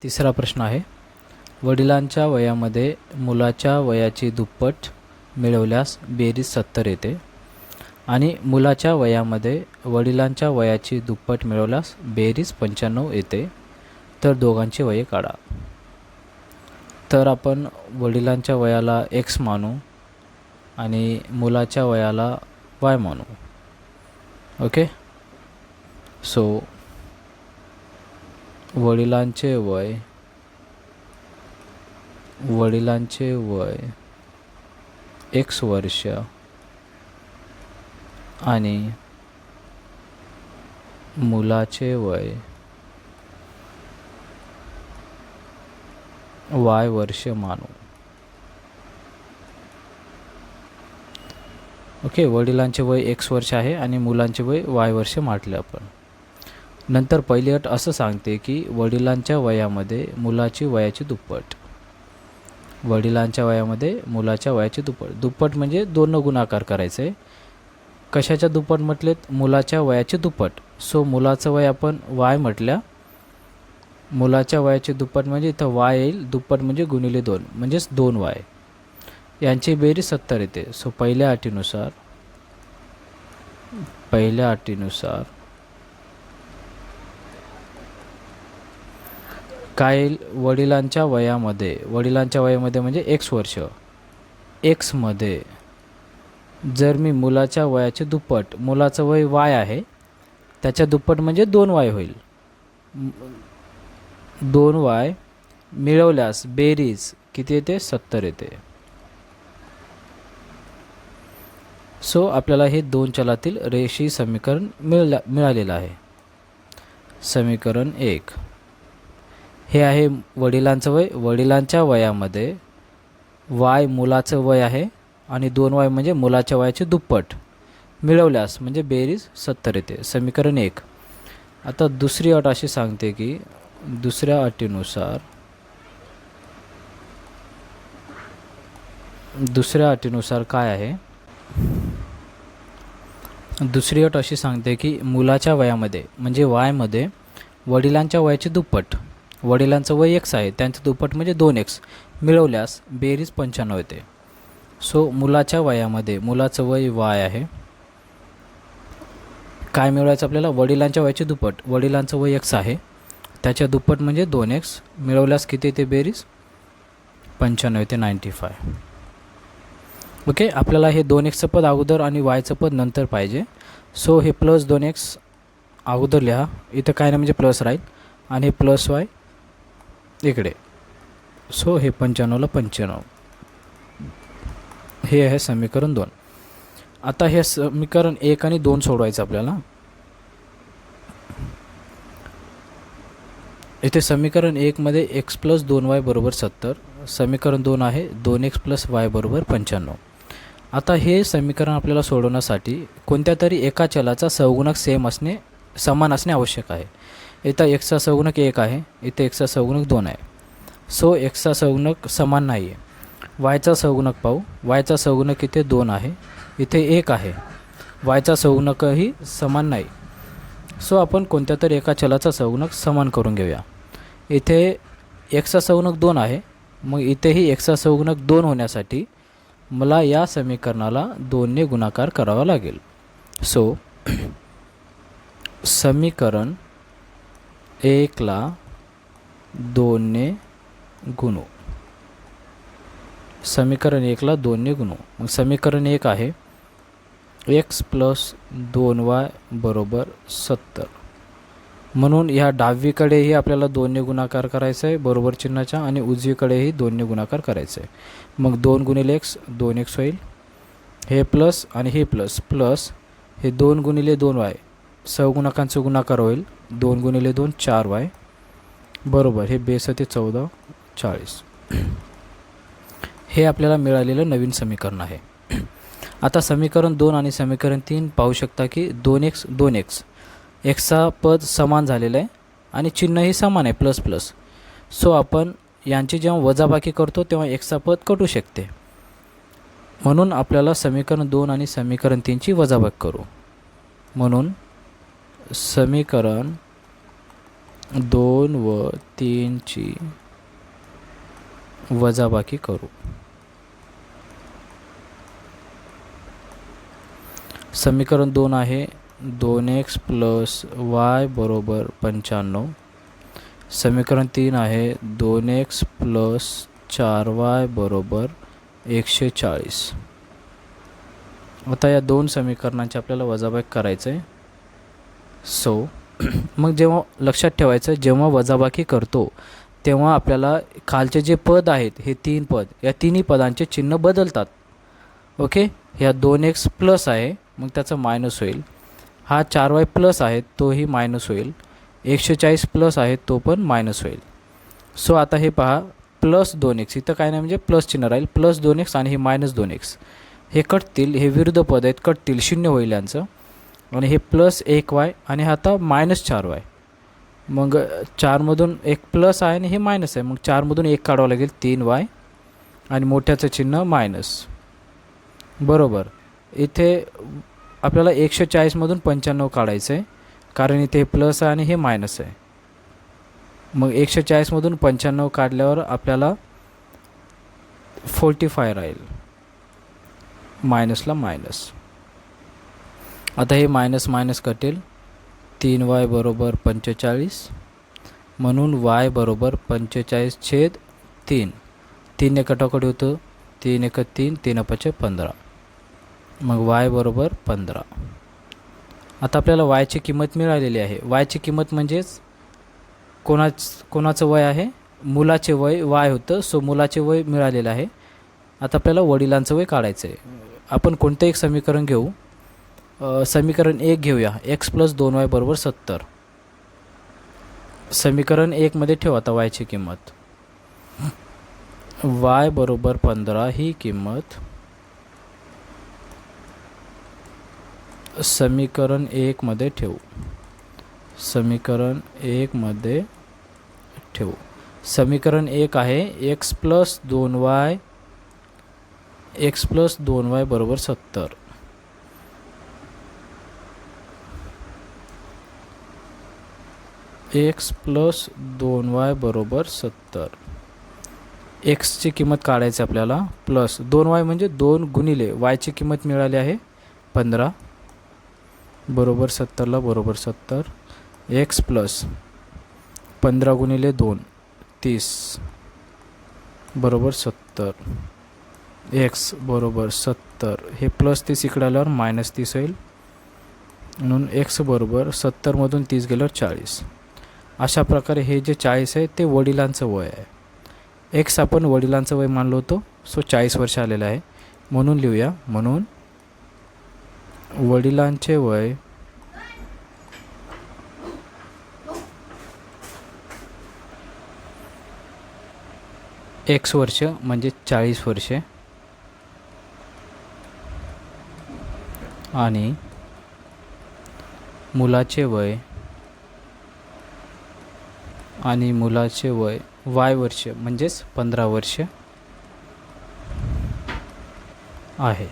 तिसरा प्रश्न आहे, वडिलांच्या वयामध्ये मुलाच्या वयाची दुप्पट मिळवल्यास बेरीज 70 येते आणि मुलाच्या वयामध्ये वडिलांच्या वयाची दुप्पट मिळवल्यास बेरीज 95 येते, तर दोघांची वये काढा. तर आपण वडिलांच्या वयाला x मानू आणि मुलाच्या वयाला y मानू. ओके, सो वडिलांचे वय x वर्ष आणि मुलाचे वय y वर्ष मानू. ओके, वडिलांचे वय x वर्ष आहे आणि मुलांचे वय y वर्ष म्हटले आपण. नंतर पहिली अट असं सांगते की वडिलांच्या वयामध्ये मुलाची वयाची दुप्पट. वडिलांच्या वयामध्ये मुलाच्या वयाची दुप्पट म्हणजे 2 गुणाकार करायचं आहे. कशाच्या दुप्पट म्हटलेत? मुलाच्या वयाची दुप्पट. सो मुलाचं वय आपण y म्हटल्या, मुलाच्या वयाची दुप्पट म्हणजे इथं y येईल, दुप्पट म्हणजे गुणिले 2 म्हणजेच 2y. यांची बेरीज 70 येते. सो पहिल्या अटीनुसार काय येईल? वडिलांच्या वयामध्ये म्हणजे x वर्ष, x मध्ये जर मी मुलाच्या वयाचे दुप्पट, मुलाचं वय y आहे त्याच्या दुप्पट म्हणजे 2y होईल. 2y मिळवल्यास बेरीज किती येते? 70 येते. सो आपल्याला हे 2 चलातील रेषीय समीकरण मिळालेलं आहे. समीकरण 1 हे आहे वडिलांचं वय. वडिलांच्या वयामध्ये y मुलाचं वय आहे आणि 2y म्हणजे मुलाच्या वयाचे दुप्पट मिळवल्यास म्हणजे बेरीज 70 येते. समीकरण 1. आता दुसरी अट अशी सांगते की दुसऱ्या अटीनुसार काय आहे? दुसरी अट अशी सांगते की मुलाच्या वयामध्ये म्हणजे y मध्ये वडिलांच्या वयाचे दुप्पट, वडिलांचं वय x आहे त्यांचं दुप्पट म्हणजे 2x मिळवल्यास बेरीज 95 येते. सो मुलाच्या वयामध्ये मुलाचं वय y आहे, काय मिळवायचं आपल्याला? वडिलांच्या वयाचे दुप्पट, वडिलांचं वय x आहे त्याच्या दुप्पट म्हणजे 2x मिळवल्यास किती येते? बेरीज 95 येते, 95. ओके, आपल्याला हे 2xचं पद अगोदर आणि yचं पद नंतर पाहिजे. सो हे प्लस 2x अगोदर लिहा, इथं काय नाही म्हणजे प्लस राहील आणि हे प्लस y इकडे. सो हे 95ला 95. हे आहे समीकरण 2. आता हे समीकरण 1 आणि 2 सोडवायचं आपल्याला. इथे समीकरण 1 मध्ये x + 2y = 70. समीकरण 2 आहे 2x + y = 95. आता हे समीकरण आपल्याला सोडवण्यासाठी कोणत्या तरी एका चलाचा सहगुणक समान असणे आवश्यक आहे. इथं x चा सहगुणक 1 आहे, इथे x चा सहगुणक 2 आहे. सो x चा सहगुणक समान नाही आहे. y चा सहगुणक पाहू. y चा सहगुणक इथे 2 आहे, इथे 1 आहे. y चा सहगुणकही समान नाही. सो आपण कोणत्या तरी एका चलाचा सहगुणक समान करून घेऊया. इथे x चा सहगुणक 2 आहे, मग इथेही x चा सहगुणक 2 होण्यासाठी मला या समीकरणाला 2 ने गुणाकार करावा लागेल. सो समीकरण 1 ला 2 ने गुणू. समीकरण 1 ला 2 ने गुणू. मग समीकरण 1 आहे x + 2y = 70. म्हणून ह्या डावीकडेही आपल्याला 2 ने गुणाकार करायचा आहे बरोबर चिन्हाच्या आणि उजवीकडेही 2 ने गुणाकार करायचा आहे. मग 2 × x 2x होईल, हे प्लस आणि हे प्लस हे 2 × 2y सहगुणकांचा गुणाकार होईल. 2 × 2 4y बरोबर हे 62 14 40. हे आपल्याला मिळालेलं नवीन समीकरण आहे. आता समीकरण 2 आणि समीकरण 3 पाहू शकता की 2x चा पद समान झालेलं आहे आणि चिन्हही समान आहे प्लस. सो आपण यांची जेव्हा वजाबाकी करतो तेव्हा x चा पद कटू शकते. म्हणून आपल्याला समीकरण 2 आणि समीकरण 3 ची वजाबाकी करू. म्हणून समीकरण 2 व 3ची वजाबाकी करू. समीकरण 2 आहे 2x + y बरोबर 95. समीकरण 3 आहे 2x + 4y बरोबर 140. आता या दोन समीकरणांची आपल्याला वजाबाकी करायचं आहे. मग जेव्हा लक्षात ठेवायचं, जेव्हा वजाबाकी करतो तेव्हा आपल्याला खालचे जे पद आहेत हे 3 पद, या तिन्ही पदांचे चिन्ह बदलतात. ओके, ह्या 2x प्लस आहे मग त्याचं मायनस होईल. हा 4y प्लस आहे तोही मायनस होईल. 140 प्लस आहे तो पण मायनस होईल. आता हे पहा, प्लस 2x इथं काय नाही म्हणजे प्लस चिन्ह राहील. प्लस 2x आणि हे मायनस 2x हे कटतील, हे विरुद्ध पद आहेत कटतील, शून्य होईल यांचं. आणि हे प्लस 1y आणि हा आता मायनस 4y. मग 4मधून एक प्लस आहे आणि हे मायनस आहे, मग 4मधून 1 काढावं लागेल 3y आणि मोठ्याचं चिन्ह मायनस. बरोबर, इथे आपल्याला 140मधून 95 काढायचं आहे कारण इथे हे प्लस आहे आणि हे मायनस आहे. मग 140मधून 95 काढल्यावर आपल्याला 45 राहील, मायनसला मायनस. आता हे मायनस मायनस कटेल. 3y बरोबर 45 म्हणून y बरोबर 45/3. 3 कटाकटी होतं, 3 1 3, 3 5 15. मग y बरोबर 15. आता आपल्याला y ची किंमत मिळालेली आहे. y ची किंमत म्हणजेच कोणाचं वय आहे, मुलाचे वय y होतं. मुलाचे वय मिळालेलं आहे. आता आपल्याला वडिलांचं वय काढायचं आहे. आपण कोणतं एक समीकरण घेऊ. समीकरण 1 घेऊया, x + 2y बरोबर 70. समीकरण 1 मध्ये ठेवा आता y ची किंमत. y बरोबर 15 ही किंमत समीकरण 1 मध्ये ठेवू. समीकरण 1 मध्ये ठेवू. समीकरण 1 आहे x + 2y बरोबर 70. x + 2y बरोबर 70. एक्सची किंमत काढायची आपल्याला. प्लस 2y म्हणजे 2 गुणिले y ची किंमत मिळाली आहे 15 बरोबर 70ला बरोबर 70. x + 15 गुणिले 2 30 बरोबर 70. x बरोबर 70. हे प्लस 30 इकडे आल्यावर मायनस 30 होईल. म्हणून x बरोबर 70मधून 30 गेल्यावर 40. अशा प्रकारे हे जे 40 आहे ते वडिलांचं वय आहे. x आपण वडिलांचं वय मानलो होतो. 40 वर्ष आलेलं आहे म्हणून लिहूया. म्हणून वडिलांचे वय x वर्ष म्हणजे 40 वर्षे आणि मुलाचे वय y वर्ष म्हणजेच 15 वर्ष आहे.